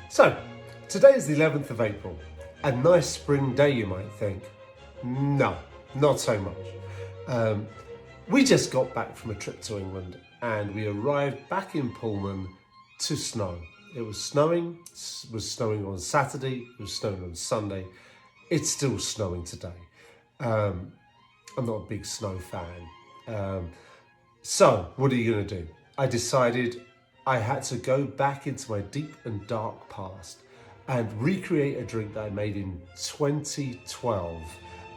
So, today is the 11th of April. A nice spring day, you might think. No, not so much. We just got back from a trip to England and we arrived back in Pullman to snow. It was snowing on Saturday, it was snowing on Sunday. It's still snowing today. I'm not a big snow fan. So, what are you going to do? I decided I had to go back into my deep and dark past and recreate a drink that I made in 2012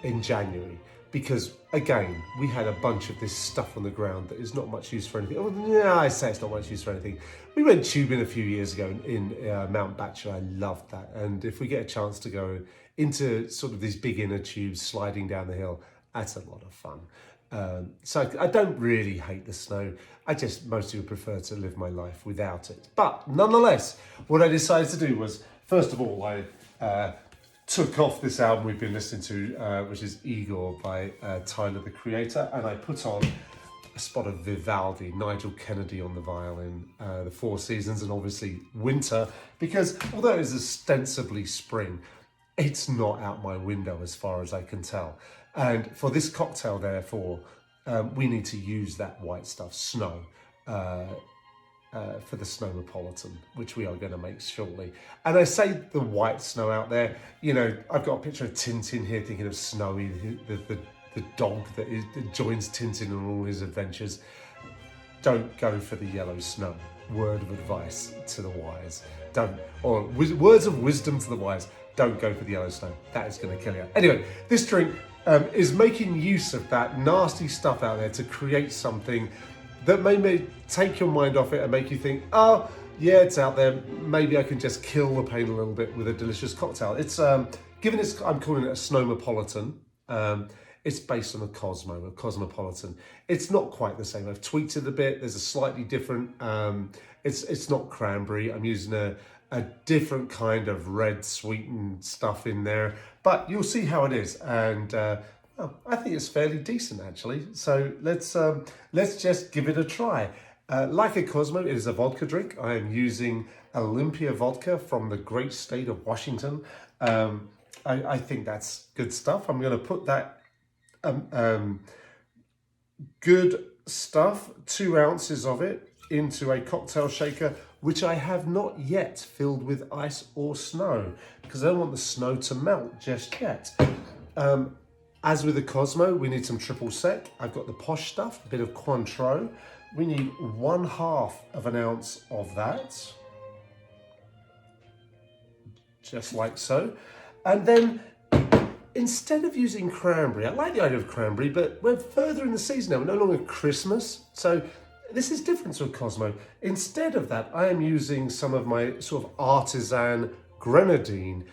in January. Because again, we had a bunch of this stuff on the ground that is not much use for anything. Oh, yeah, I say it's not much use for anything. We went tubing a few years ago in Mount Bachelor. I loved that. And if we get a chance to go into sort of these big inner tubes sliding down the hill, that's a lot of fun. So I don't really hate the snow. I just mostly would prefer to live my life without it. But nonetheless, what I decided to do was, first of all, I took off this album we've been listening to, which is Igor by Tyler, the Creator, and I put on a spot of Vivaldi, Nigel Kennedy on the violin, the Four Seasons, and obviously Winter, because although it is ostensibly spring, it's not out my window as far as I can tell. And for this cocktail, therefore, we need to use that white stuff, snow, for the Snowmopolitan, which we are going to make shortly. And I say the white snow out there, you know, I've got a picture of Tintin here thinking of Snowy, the dog that joins Tintin on all his adventures. Don't go for the yellow snow. Word of advice to the wise. Words of wisdom to the wise. Don't go for the yellow snow. That is going to kill you. Anyway, this drink is making use of that nasty stuff out there to create something that may take your mind off it and make you think, oh, yeah, it's out there. Maybe I can just kill the pain a little bit with a delicious cocktail. It's I'm calling it a Snowmopolitan. It's based on a Cosmopolitan. It's not quite the same. I've tweaked it a bit. There's a slightly different. It's not cranberry. I'm using a different kind of red sweetened stuff in there, but you'll see how it is. And I think it's fairly decent actually. So let's just give it a try. Like a Cosmo, it is a vodka drink. I am using Olympia vodka from the great state of Washington. I think that's good stuff. I'm going to put that good stuff, 2 ounces of it, into a cocktail shaker, which I have not yet filled with ice or snow, because I don't want the snow to melt just yet. As with the Cosmo, we need some triple sec. I've got the posh stuff, a bit of Cointreau. We need 1/2 of an ounce of that, just like so. And then instead of using cranberry, I like the idea of cranberry, but we're further in the season now, we're no longer Christmas. So this is different to a Cosmo. Instead of that, I am using some of my sort of artisan grenadine,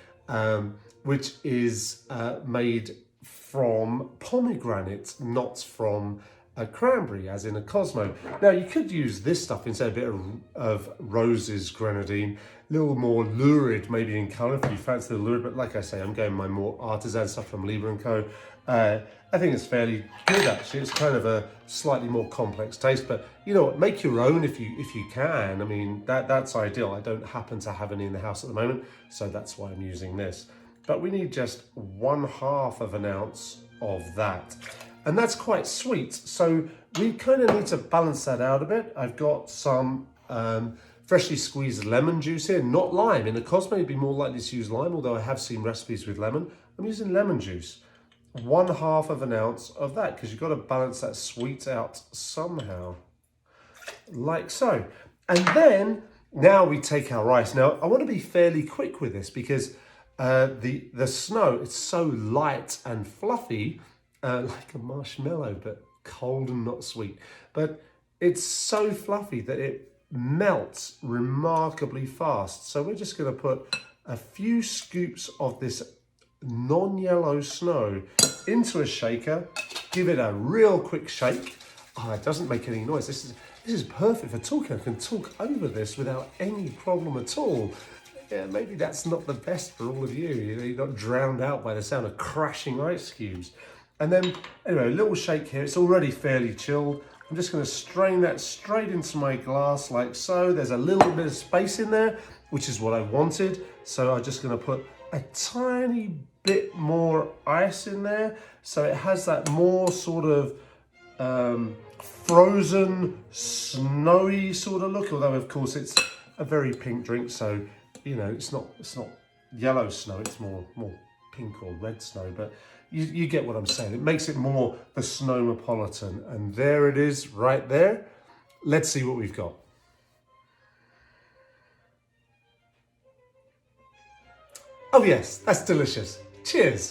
which is made from pomegranate, not from a cranberry, as in a Cosmo. Now, you could use this stuff instead, a bit of Rose's grenadine, a little more lurid, maybe in colour if you fancy the lurid, but like I say, I'm going my more artisan stuff from Lieber & Co. I think it's fairly good actually. It's kind of a slightly more complex taste, but you know what, make your own if you can. I mean, that's ideal. I don't happen to have any in the house at the moment, so that's why I'm using this. But we need just 1/2 of an ounce of that. And that's quite sweet, so we kind of need to balance that out a bit. I've got some freshly squeezed lemon juice here, not lime. In the Cosmo, you'd be more likely to use lime, although I have seen recipes with lemon. I'm using lemon juice. 1/2 of an ounce of that, because you've got to balance that sweet out somehow, like so. And then, now we take our ice. Now, I want to be fairly quick with this, because the snow, it's so light and fluffy, like a marshmallow, but cold and not sweet. But it's so fluffy that it melts remarkably fast. So we're just going to put a few scoops of this non-yellow snow into a shaker, give it a real quick shake. Oh, it doesn't make any noise. This is perfect for talking. I can talk over this without any problem at all. Yeah, maybe that's not the best for all of you. You know, you're not drowned out by the sound of crashing ice cubes. And then, anyway, a little shake here. It's already fairly chilled. I'm just going to strain that straight into my glass like so. There's a little bit of space in there. which is what I wanted. So I'm just going to put a tiny bit more ice in there. So it has that more sort of frozen, snowy sort of look, although of course it's a very pink drink, so you know it's not yellow snow, it's more pink or red snow, but you get what I'm saying. It makes it more the Snowmopolitan, and there it is right there. Let's see what we've got. Oh yes, that's delicious. Cheers.